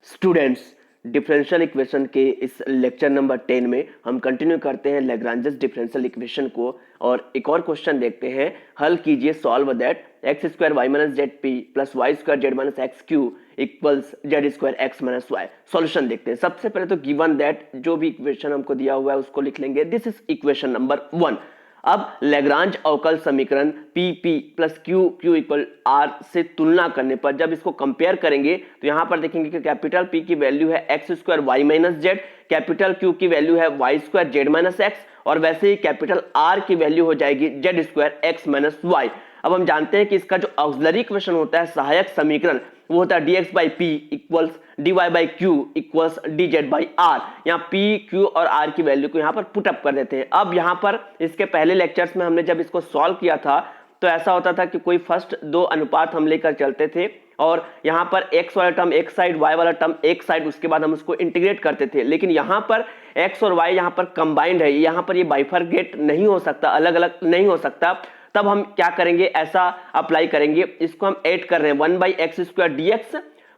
Students, differential equation के इस lecture number 10 में हम कंटिन्यू करते हैं लैग्रांजेस डिफरेंशियल इक्वेशन को और एक और क्वेश्चन देखते हैं। हल कीजिए, solve that x square y minus z p plus Y square z minus x q equals z square x minus y. Solution देखते हैं। सबसे पहले तो गिवन दैट जो भी इक्वेशन हमको दिया हुआ है उसको लिख लेंगे। This is equation number 1। अब लैग्रांज अवकल समीकरण p p plus q q equal r से तुलना करने पर जब इसको कंपेयर करेंगे तो यहां पर देखेंगे कि कैपिटल पी की वैल्यू है x square y minus z, capital Q की वैल्यू है y square z minus x और वैसे ही कैपिटल आर की वैल्यू हो जाएगी z square x minus y. अब हम जानते हैं कि इसका जो ऑक्सिलरी इक्वेशन होता है, सहायक समीकरण, वो होता है dx by p equals dy by q equals dz by r. यहाँ p, q और r की वैल्यू को यहाँ पर पुट अप कर देते हैं। अब यहाँ पर इसके पहले लेक्चर्स में हमने जब इसको सॉल्व किया था तो ऐसा होता था कि कोई फर्स्ट दो अनुपात हम लेकर चलते थे और यहाँ पर x वाला टर्म एक साइड, y वाला टर्म एक साइड, उसके बाद हम उसको इंटीग्रेट करते थे। लेकिन यहाँ पर x और y यहाँ पर कंबाइंड है, यहाँ पर ये बाइफरगेट नहीं हो सकता, अलग अलग नहीं हो सकता। तब हम क्या करेंगे, ऐसा अप्लाई करेंगे। इसको हम ऐड कर रहे हैं 1 by x square d x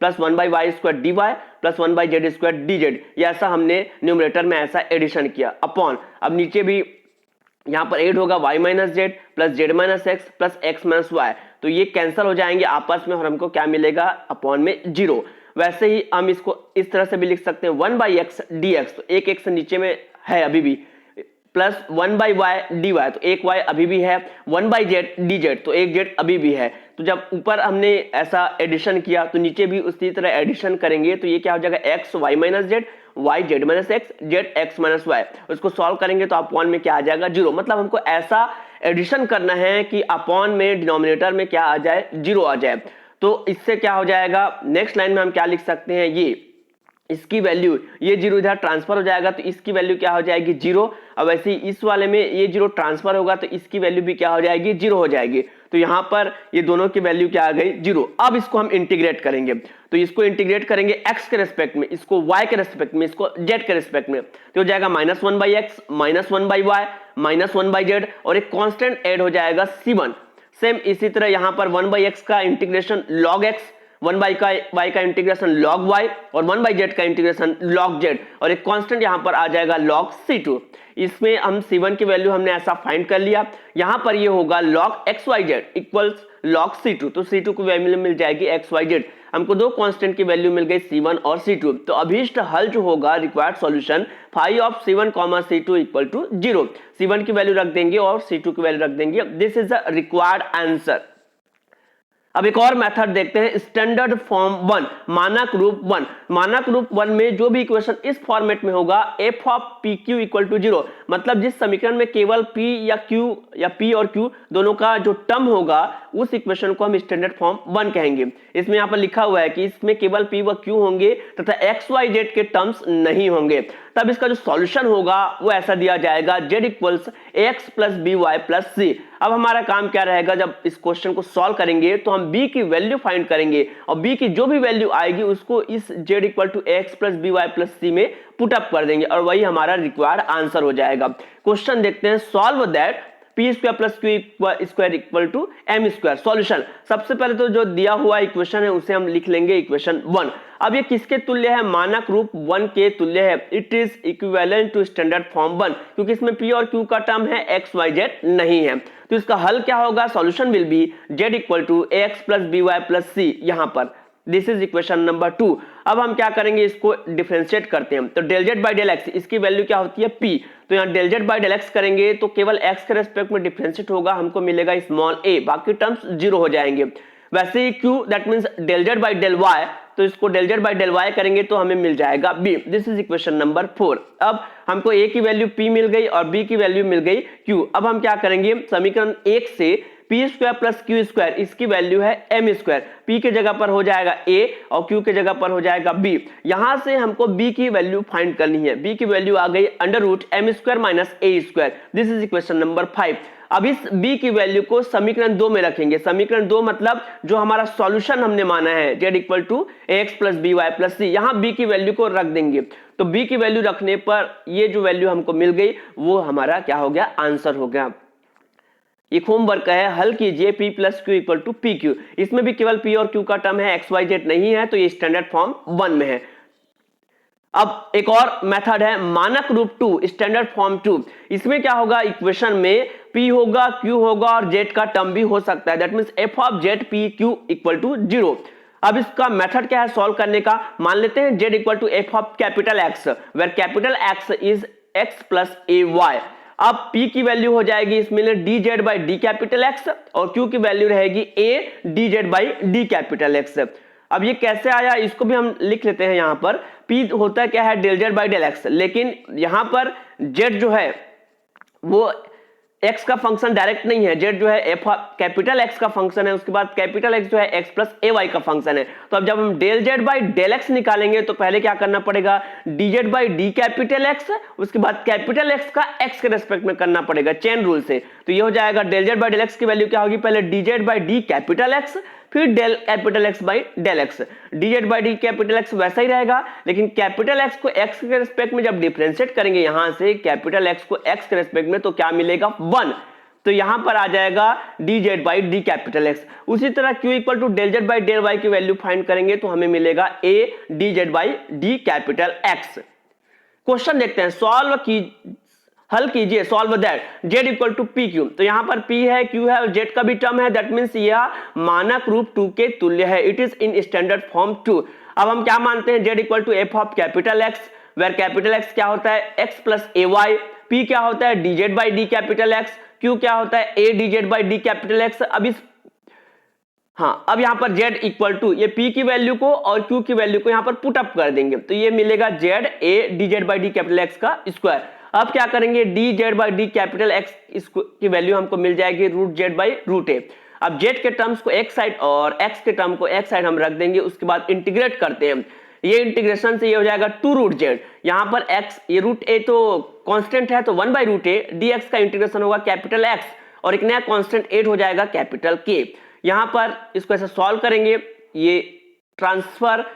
plus 1 by y square d y plus 1 by z square d z. ये ऐसा हमने न्यूमरेटर में ऐसा एडिशन किया अपॉन, अब नीचे भी यहाँ पर ऐड होगा y minus z plus z minus x plus x minus y. तो ये कैंसिल हो जाएंगे आपस में और हमको क्या मिलेगा, अपॉन में 0। वैसे ही हम इसको इस तरह से भी लिख सकते हैं 1 बाई एक्स डी एक्स, तो एक एक्स नीचे में है अभी भी, plus 1 by y d y, तो एक वाई अभी भी है, 1 बाई जेड डी जेड, तो एक जेड अभी भी है। तो जब ऊपर हमने ऐसा एडिशन किया तो नीचे भी उसी तरह एडिशन करेंगे तो ये क्या हो जाएगा, x y minus z y z minus x z x minus y. उसको सॉल्व करेंगे तो अपॉन में क्या आ जाएगा, 0। मतलब हमको ऐसा एडिशन करना है कि अपॉन में डिनोमिनेटर में क्या आ जाए, 0 आ जाए। तो इससे क्या हो जाएगा, नेक्स्ट लाइन में हम क्या लिख सकते हैं, ये इसकी वैल्यू, ये 0 इधर ट्रांसफर हो जाएगा तो इसकी वैल्यू क्या हो जाएगी, 0। अब वैसे ही इस वाले में ये 0 ट्रांसफर होगा तो इसकी वैल्यू भी क्या हो जाएगी, 0 हो जाएगी। तो यहाँ पर ये दोनों की वैल्यू क्या आ गई, 0। अब इसको हम इंटीग्रेट करेंगे, तो इसको इंटीग्रेट करेंगे x के रेस्पेक्ट में, इसको y के रेस्पेक्ट में, इसको z के रेस्पेक्ट में, तो हो जाएगा -1 by x minus 1 by y minus 1 by z और एक कांस्टेंट ऐड हो जाएगा c1। सेम इसी तरह यहाँ पर 1 बाई एक्स का इंटीग्रेशन log x, 1 बाई का y का इंटीग्रेशन log y और 1 बाई z का इंटीग्रेशन log z और एक कांस्टेंट यहां पर आ जाएगा log c2। इसमें हम c1 की वैल्यू हमने ऐसा फाइंड कर लिया, यहां पर ये होगा log xyz equals log c2, तो c2 की वैल्यू मिल जाएगी xyz। हमको दो कांस्टेंट की वैल्यू मिल गई c1 और c2। तो अभीष्ट हल जो होगा, required solution phi of c1 c2 equal to 0। c1 की वैल्यू रख देंगे और c2 की वैल्यू रख देंगे। This is the required answer. अब एक और मेथड देखते हैं, स्टैंडर्ड फॉर्म 1, मानक रूप 1। मानक रूप 1 में जो भी इक्वेशन इस फॉर्मेट में होगा, f of p q equal to 0, मतलब जिस समीकरण में केवल p या q या p और q दोनों का जो टर्म होगा उस इक्वेशन को हम स्टैंडर्ड फॉर्म 1 कहेंगे। इसमें यहाँ पर लिखा हुआ है कि इसमें केवल p व q होंगे तथा x y z के टर्म्स नहीं होंगे। तब इसका जो सॉल्यूशन होगा वो ऐसा दिया जाएगा, z equals ax plus b y plus c। अब हमारा काम क्या रहेगा, जब इस क्वेश्चन को सॉल्व करेंगे तो हम b की वैल्यू फाइंड करेंगे और b की जो भी वैल्यू आएगी उसको इस z equal to ax plus b y plus c में पुट अप कर देंगे और वही हमारा रिक्वायर्ड आंसर हो जाएगा। क्वेश्चन देखते हैं, solve that p square plus Q square equal to m square. Solution, सबसे पहले तो जो दिया हुआ इक्वेशन है उसे हम लिख लेंगे इक्वेशन 1। अब ये किसके तुल्य है, मानक रूप 1 के तुल्य है। It is equivalent to standard form 1, क्योंकि इसमें p और q का टर्म है, x y z नहीं है। तो इसका हल क्या होगा, solution will be z equal to ax plus b y plus c। यहाँ पर दिस इज इक्वेशन नंबर 2। अब हम क्या करेंगे, इसको डिफरेंशिएट करते हैं। तो del z by del x, इसकी वैल्यू क्या होती है, p। तो यहाँ del z by del x करेंगे तो केवल x के रेस्पेक्ट में डिफरेंशिएट होगा, हमको मिलेगा स्मॉल a, बाकी टर्म्स 0 हो जाएंगे। वैसे ही q that means del z by del y, तो इसको del z by del y करेंगे तो हमें मिल जाएगा b। This is equation number 4। अब हमको a की वैल्यू p मिल गई और b की वैल्यू मिल गई q। अब हम क्या करेंगे, समीकरण 1 से P square plus Q square, इसकी वैल्यू है एम स्क्वायर, पी के जगह पर हो जाएगा a और q के जगह पर हो जाएगा b। यहां से हमको b की वैल्यू फाइंड करनी है। b की वैल्यू आ गई under root m square minus a square. This is equation number 5। अब इस b की वैल्यू को समीकरण 2 में रखेंगे। समीकरण 2 मतलब जो हमारा सॉल्यूशन हमने माना है, z equal to ax plus b y plus c, यहाँ b की वैल्यू को रख देंगे। तो b की वैल्यू रखने पर ये जो वैल्यू हमको मिल गई वो हमारा क्या हो गया, आंसर हो गया। एक होमवर्क है, हल कीजिए p plus q equal to p q. इसमें भी केवल p और q का टर्म है, xyz नहीं है, तो ये स्टैंडर्ड फॉर्म 1 में है। अब एक और मेथड है मानक रूप 2, स्टैंडर्ड फॉर्म 2। इसमें क्या होगा, इक्वेशन में p होगा, q होगा और z का टर्म भी हो सकता है, that means f of z p q equal to 0। अब इसका मेथड क्या है सॉल्व करने का, मान लेते हैं z equal to f of capital x, where capital x is x plus a y. अब p की वैल्यू हो जाएगी इसमें dz by d capital x और q की वैल्यू रहेगी a dz by d capital x। अब ये कैसे आया, इसको भी हम लिख लेते हैं। यहाँ पर p होता है क्या है, del z by del x, लेकिन यहाँ पर z जो है वो x का फंक्शन डायरेक्ट नहीं है, z जो है f कैपिटल x का फंक्शन है, उसके बाद कैपिटल x जो है x प्लस ए वाई का फंक्शन है। तो अब जब हम del z by del x निकालेंगे तो पहले क्या करना पड़ेगा, dz by d capital x, उसके बाद कैपिटल x का x के रेस्पेक्ट में करना पड़ेगा चेन रूल से। तो ये हो जाएगा del z by del x की वैल्यू क्या होगी, पहले dz by d capital x फिर del capital x by del x। dz by d capital x वैसा ही रहेगा, लेकिन कैपिटल x को x के रेस्पेक्ट में जब डिफरेंशिएट करेंगे यहां से कैपिटल x को x के रेस्पेक्ट में, तो क्या मिलेगा 1, तो यहां पर आ जाएगा dz by d capital x। उसी तरह q equal to del z by del y की वैल्यू फाइंड करेंगे तो हमें मिलेगा a dz by d capital x। Question देखते हैं, सॉल्व की हल कीजिए, solve that z equal to p q. तो यहां पर p है, q है और z का भी टर्म है, दैट मींस यह मानक रूप 2 के तुल्य है, it is in standard form 2। अब हम क्या मानते हैं, z equal to f of capital x, where capital x क्या होता है x plus a y, p क्या होता है dz by d capital x, q क्या होता है a dz by d capital x। अब यहां पर z इक्वल टू ये p की वैल्यू को और q की वैल्यू को यहां पर पुट अप कर देंगे, तो ये मिलेगा z a dz by d capital x का स्क्वायर। अब क्या करेंगे, dz by d capital x की वैल्यू हमको मिल जाएगी root z by root a। अब z के टर्म्स को एक साइड और x के टर्म को एक साइड हम रख देंगे, उसके बाद इंटीग्रेट करते हैं। ये इंटीग्रेशन से ये हो जाएगा 2 रूट z, यहाँ पर x ये रूट a तो कांस्टेंट है तो 1 बाई रूट a, dx का इंटीग्रेशन होगा कैपिटल x और एक नया कांस्टेंट 8 हो जाएगा कैपिटल k। यहाँ पर इसको ऐसे सॉल्व करेंगे, ये ट्रांसफर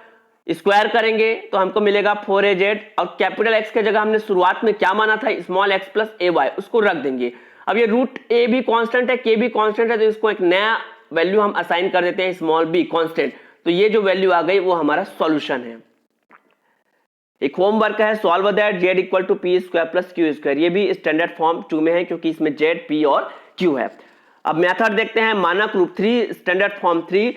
स्क्वायर करेंगे तो हमको मिलेगा 4az और कैपिटल x के जगह हमने शुरुआत में क्या माना था small x plus a Y, उसको रख देंगे। अब ये रूट a भी कांस्टेंट है, k भी कांस्टेंट है, तो इसको एक नया वैल्यू हम असाइन कर देते हैं स्मॉल b कांस्टेंट, तो ये जो वैल्यू आ गई वो हमारा सॉल्यूशन है। एक होमवर्क है, solve that z equal to p square plus Q square. ये भी स्टैंडर्ड फॉर्म 2 में है क्योंकि इसमें z p और q है। अब मेथड देखते हैं मानक रूप 3, स्टैंडर्ड फॉर्म 3।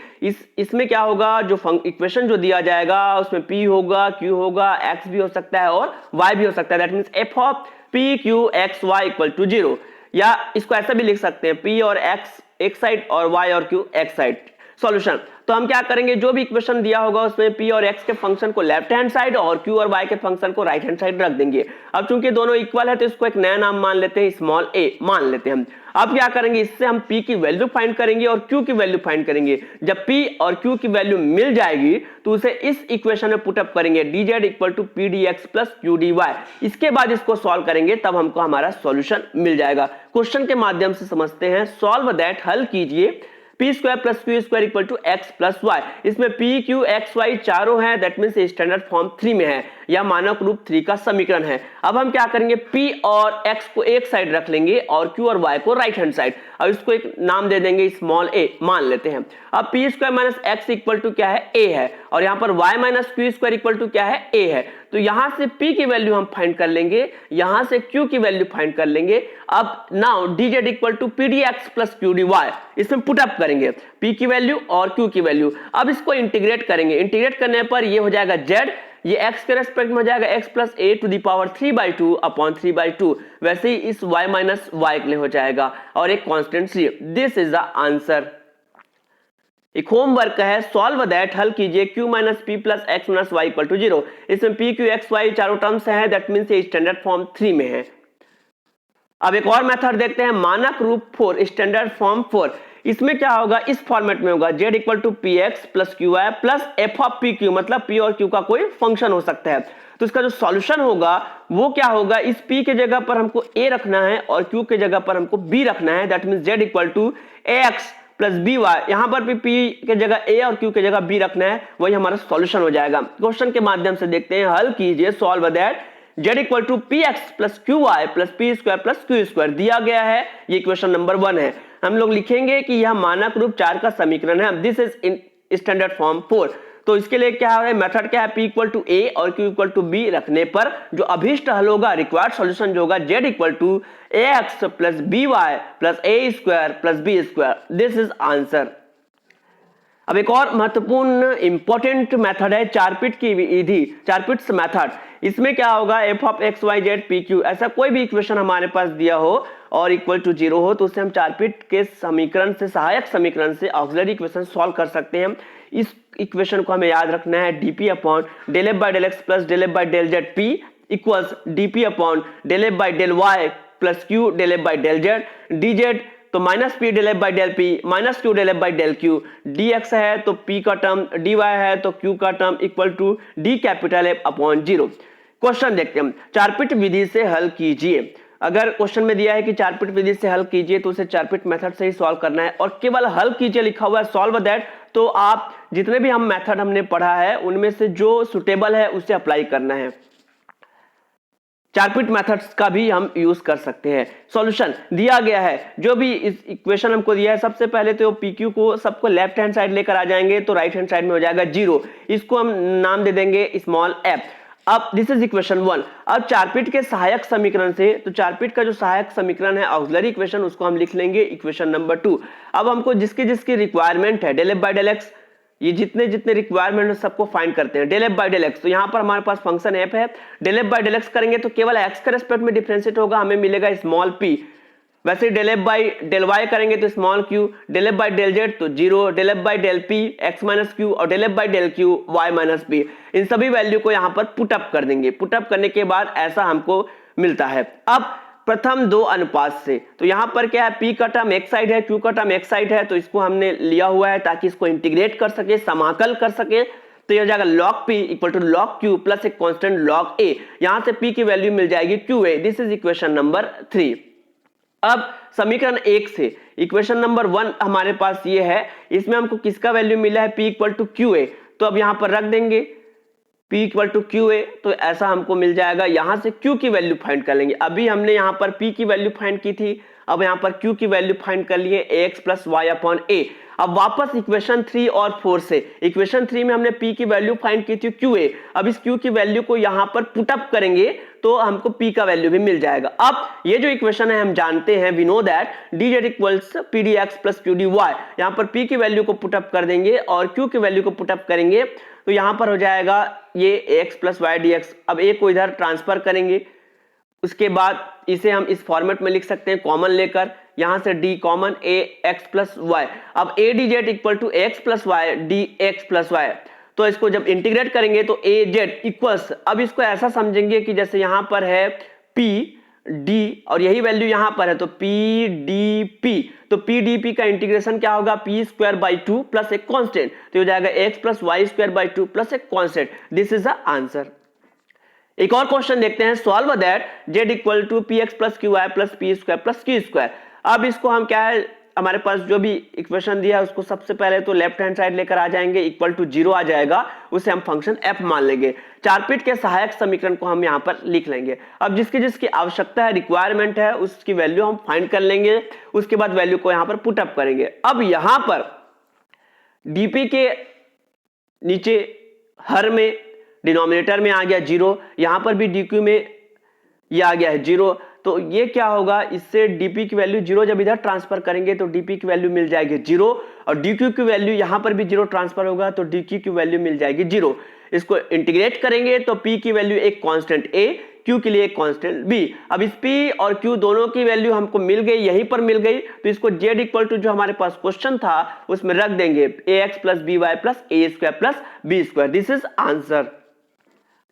इसमें क्या होगा, जो इक्वेशन जो दिया जाएगा उसमें p होगा, q होगा, x भी हो सकता है और y भी हो सकता है, that means f of p q x y equal to 0, या इसको ऐसा भी लिख सकते हैं p और x एक साइड और y और q एक साइड। सॉल्यूशन, तो हम क्या करेंगे, जो भी इक्वेशन दिया होगा उसमें p और x के फंक्शन को लेफ्ट हैंड साइड और q और y के फंक्शन को राइट हैंड साइड रख देंगे। अब चूंकि दोनों इक्वल है तो इसको एक नया नाम मान लेते हैं, स्मॉल a मान लेते हैं हम। अब क्या करेंगे, इससे हम p की वैल्यू फाइंड करेंगे और q की वैल्यू फाइंड करेंगे। जब p और q की वैल्यू मिल जाएगी तो उसे इस इक्वेशन में पुटअप करेंगे, dz equal to p d x plus q d y. इसके बाद इसको सॉल्व करेंगे, तब हमको हमारा सॉल्यूशन मिल जाएगा। क्वेश्चन के माध्यम से समझते हैं, सॉल्व दैट हल कीजिए p square plus Q square equal to x plus y. इसमें पी क्यू एक्स वाई चारों हैं, दैट मीन्स स्टैंडर्ड फॉर्म 3 में है, या मानक रूप 3 का समीकरण है। अब हम क्या करेंगे, p और x को एक साइड रख लेंगे और q और y को राइट हैंड साइड। अब इसको एक नाम दे देंगे स्मॉल a मान लेते हैं। अब p square minus x equal to क्या है a है, और यहाँ पर y minus q square equal to क्या है a है। तो यहां से p की वैल्यू हम फाइंड कर लेंगे, यहां से q की वैल्यू फाइंड कर लेंगे। अब now dz equal to p d x plus q d y, इसमें पुट अप करेंगे p की वैल्यू और q की वैल्यू। अब इसको इंटीग्रेट करेंगे, इंटीग्रेट करने पर ये हो जाएगा z, ये x के रेस्पेक्ट में हो जाएगा x plus a to the power 3/2 upon 3/2। वैसे ही इस y माइनस y के लिए हो जाएगा और एक constant c। This is the answer. एक होमवर्क है, सॉल्व दैट हल कीजिए q minus p plus x minus y equal to 0। इसमें p q x y चारों टर्म्स हैं, दैट मीन्स ये स्टैंडर्ड फॉर्म 3 में है। अब एक और मेथड देखते हैं, मानक रूप 4, स्टैंडर्ड फॉर्म 4। इसमें क्या होगा, इस फॉर्मेट में होगा z equal to P x plus Q Y plus f of p q, मतलब p और q का कोई फंक्शन हो सकता है। तो इसका जो सॉल्यूशन होगा वो क्या होगा, इस p के जगह पर हमको a रखना है और q के जगह पर हमको b रखना है, that means z equal to ax plus b y. यहां पर भी p के जगह a और q के जगह b रखना है, वही हमारा सॉल्यूशन हो जाएगा। क्वेश्चन के माध्यम से देखते हैं, हल कीजिए, solve that z equal to P x plus Q Y plus P square plus Q square दिया गया है, ये इक्वेशन नंबर 1 है। हम लोग लिखेंगे कि यह मानक रूप 4 का समीकरण है। This is in standard form 4। तो इसके लिए क्या है, मेथड क्या है, p इक्वल टू a और q इक्वल टू b रखने पर जो अभीष्ट हल होगा, रिक्वायर्ड सॉल्यूशन जो होगा, z equal to ax plus by plus a square plus b square. This is answer. अब एक और महत्वपूर्ण इंपॉर्टेंट मेथड है चारपिट की विधि, चारपिट्स मेथड। इसमें क्या होगा, f of x y z p q, ऐसा कोई भी इक्वेशन हमारे पास दिया हो और इक्वल टू 0 हो तो उसे हम चारपिट के समीकरण से, सहायक समीकरण से ऑक्सिलरी इक्वेशन सॉल्व कर सकते हैं। इस इक्वेशन को हमें याद रखना है, DP upon del F by del X plus del F by del Z P equals DP upon del F by del Y plus Q del F by del Z. D Z तो minus P del F by del P minus Q del F by del Q. D X है तो P का term, D Y है तो q का term equal to d capital F upon 0। Question देखते हैं, Charpit विधि से हल कीजिए। अगर क्वेश्चन में दिया है कि चारपिट विधि से हल कीजिए तो उसे चारपिट मेथड से ही सॉल्व करना है, और केवल हल कीजिए लिखा हुआ है, सॉल्व दैट, तो आप जितने भी हम मेथड हमने पढ़ा है उनमें से जो सुटेबल है उसे अप्लाई करना है। चारपिट मेथड्स का भी हम यूज कर सकते हैं। सॉल्यूशन दिया गया है, जो भी इस इक्वेशन हमको दिया है, सबसे पहले तो पी क्यू को सबको लेफ्ट हैंड साइड लेकर आ जाएंगे तो राइट हैंड साइड में हो जाएगा 0। इसको हम नाम दे देंगे स्मॉल एफ। अब दिस इज इक्वेशन 1। अब चारपिट के सहायक समीकरण से, तो चारपिट का जो सहायक समीकरण है ऑक्सिलरी इक्वेशन, उसको हम लिख लेंगे इक्वेशन नंबर 2। अब हमको जिसकी जिसकी रिक्वायरमेंट है, del F by del x, ये जितने जितने रिक्वायरमेंट है सबको फाइंड करते हैं। Del F by del x, तो यहाँ पर हमारे पास फंक्शन एफ है, del F by del x करेंगे तो केवल एक्स के रेस्पेक्ट में डिफरेंशिएट होगा, हमें मिलेगा स्मॉल पी। वैसे del F by del Y करेंगे तो small Q, del F by del Z तो 0, del F by del P X minus Q और del F by del Q Y minus P. इन सभी वैल्यू को यहाँ पर पुटअप कर देंगे। पुटअप करने के बाद ऐसा हमको मिलता है। अब प्रथम दो अनुपात से, तो यहां पर क्या है, p का टर्म एक साइड है, q का टर्म एक साइड है, तो इसको हमने लिया हुआ है ताकि इसको इंटीग्रेट कर सके, समाकल कर सके। तो यह हो जाएगा log p equal to log q plus एक कांस्टेंट log a। यहां से p की वैल्यू मिल जाएगी qa। This is equation number 3। अब समीकरण 1 से इक्वेशन नंबर 1 हमारे पास ये है, इसमें हमको किसका वैल्यू मिला है, p इक्वल टू qa। तो अब यहां पर रख देंगे p equal to q a, तो ऐसा हमको मिल जाएगा। यहां से q की वैल्यू फाइंड कर लेंगे। अभी हमने यहां पर p की वैल्यू फाइंड की थी, अब यहां पर q की वैल्यू फाइंड कर लिए, ax plus y upon a। अब वापस इक्वेशन 3 और 4 से, इक्वेशन 3 में हमने p की वैल्यू फाइंड की थी qa। अब इस q की वैल्यू को यहां पर पुटअप करेंगे तो हमको p का वैल्यू भी मिल जाएगा। अब ये जो इक्वेशन है हम जानते हैं, we know that dz equals pdx plus qdy। यहां पर p की वैल्यू को पुटअप कर देंगे और q की वैल्यू को पुटअप करेंगे तो यहां पर हो जाएगा ये x plus y d x. अब a को इधर ट्रांसफर करेंगे, उसके बाद इसे हम इस फॉर्मेट में लिख सकते हैं कॉमन लेकर, यहां से d common a x plus y. अब a d z equal to x plus y d x plus y, तो इसको जब इंटीग्रेट करेंगे तो a जेड इक्वल्स, अब इसको ऐसा समझेंगे कि जैसे यहां पर है p d और यही वैल्यू यहां पर है तो p डी p, तो p डी p का इंटीग्रेशन क्या होगा, p स्क्वायर बाई 2 प्लस एक कांस्टेंट, तो हो जाएगा x plus Y square by 2 plus एक constant. This is the answer. एक और क्वेश्चन देखते हैं, solve that z equal to P x plus Q Y plus P square plus Q square. अब इसको हम क्या है, हमारे पास जो भी इक्वेशन दिया है उसको सबसे पहले तो लेफ्ट हैंड साइड लेकर आ जाएंगे, इक्वल टू 0 आ जाएगा, उसे हम फंक्शन f मान लेंगे। चारपिट के सहायक समीकरण को हम यहाँ पर लिख लेंगे। अब जिसकी जिसकी आवश्यकता है, रिक्वायरमेंट है, उसकी वैल्यू हम फाइंड कर लेंगे, उसके बाद वैल्यू को यहाँ पर पुटअप करेंगे। अब यहाँ पर dp के नीचे हर में डिनोमिनेटर में आ गया 0, यहां पर भी dq में ये आ गया है 0, तो ये क्या होगा, इससे dp की वैल्यू 0 जब इधर ट्रांसफर करेंगे तो dp की वैल्यू मिल जाएगी 0, और dq की वैल्यू यहां पर भी 0 ट्रांसफर होगा तो dq की वैल्यू मिल जाएगी 0। इसको इंटीग्रेट करेंगे तो p की वैल्यू एक कांस्टेंट a, q के लिए एक कांस्टेंट b। अब इस p और q दोनों की वैल्यू हमको मिल गई, यहीं पर मिल गई, तो इसको z इक्वल टू जो हमारे पास क्वेश्चन था उसमें रख देंगे ax plus b y plus a square plus b square. This is answer.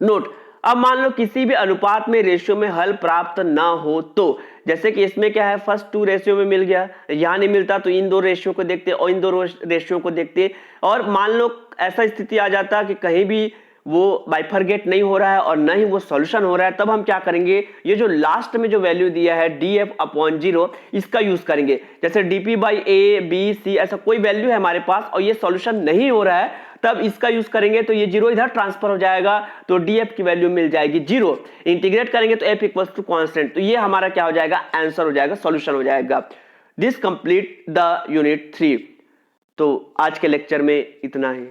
Note, अब मान लो किसी भी अनुपात में रेशियो में हल प्राप्त ना हो, तो जैसे कि इसमें क्या है, फर्स्ट 2 रेशियो में मिल गया, यहां नहीं मिलता तो इन 2 रेशियो को देखते और इन 2 रेशियो को देखते, और मान लो ऐसा स्थिति आ जाता कि कहीं भी वो बाइफरगेट नहीं हो रहा है और ना ही वो सॉल्यूशन हो रहा है, तब हम क्या करेंगे, ये जो लास्ट में जो वैल्यू दिया है df अपॉन 0, इसका यूज करेंगे। जैसे dp by a b c ऐसा कोई वैल्यू है हमारे पास और ये सॉल्यूशन नहीं हो रहा है, तब इसका यूज करेंगे तो ये 0 इधर ट्रांसफर हो जाएगा, तो df की वैल्यू मिल जाएगी 0। इंटीग्रेट करेंगे तो f इक्वल्स टू कांस्टेंट, तो ये हमारा क्या हो जाएगा, आंसर हो जाएगा, सॉल्यूशन हो जाएगा। This complete the unit 3। तो आज के लेक्चर में इतना ही।